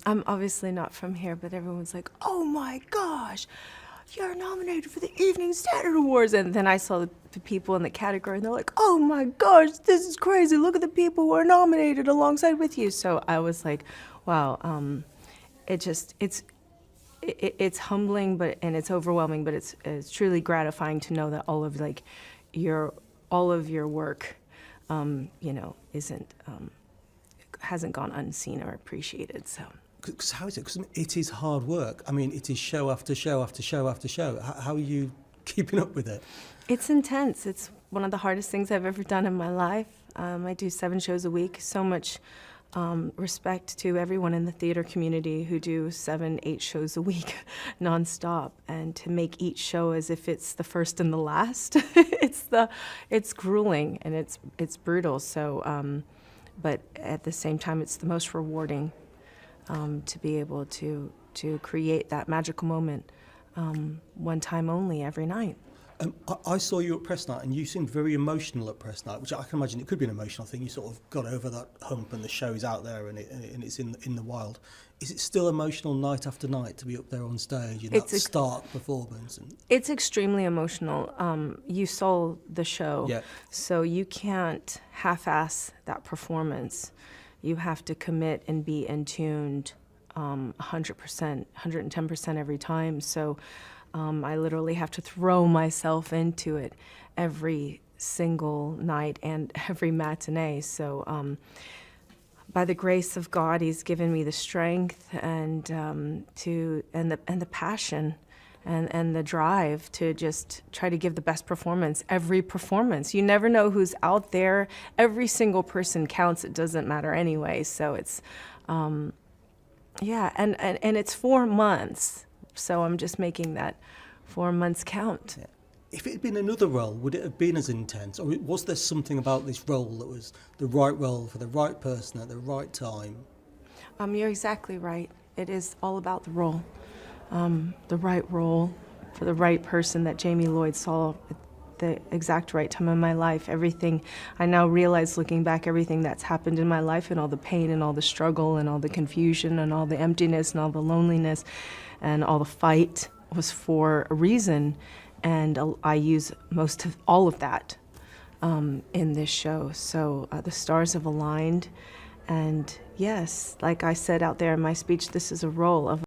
I'm obviously not from here, but everyone's like, oh my gosh, you're nominated for the Evening Standard Awards. And then I saw the people in the category, and they're like, oh my gosh, this is crazy. Look at the people who are nominated alongside with you. So I was like, wow, it's humbling, and it's overwhelming, but it's truly gratifying to know that all of your work, hasn't gone unseen or appreciated. So. Because how is it? Because it is hard work. I mean, it is show after show after show after show. How are you keeping up with it? It's intense. It's one of the hardest things I've ever done in my life. I do 7 shows a week. So much respect to everyone in the theater community who do 7, 8 shows a week nonstop, and to make each show as if it's the first and the last. It's grueling and it's brutal. So, but at the same time, it's the most rewarding. To be able to create that magical moment one time only every night. I saw you at press night, and you seemed very emotional at press night, which I can imagine it could be an emotional thing. You sort of got over that hump, and the show's out there, and it's in the wild. Is it still emotional night after night to be up there on stage in that stark performance? It's extremely emotional. You saw the show, yeah. So you can't half-ass that performance. You have to commit and be in tuned 100%, 110% every time. So I literally have to throw myself into it every single night and every matinee. So by the grace of God, He's given me the strength and the passion and the drive to just try to give the best performance every performance. You never know who's out there. Every single person counts. It doesn't matter anyway. So it's, and it's 4 months. So I'm just making that 4 months count. Yeah. If it had been another role, would it have been as intense? Or was there something about this role that was the right role for the right person at the right time? You're exactly right. It is all about the role. The right role for the right person that Jamie Lloyd saw at the exact right time in my life. Everything, I now realize looking back, everything that's happened in my life and all the pain and all the struggle and all the confusion and all the emptiness and all the loneliness and all the fight was for a reason. And I use most of all of that in this show. So the stars have aligned. And yes, like I said out there in my speech, this is a role of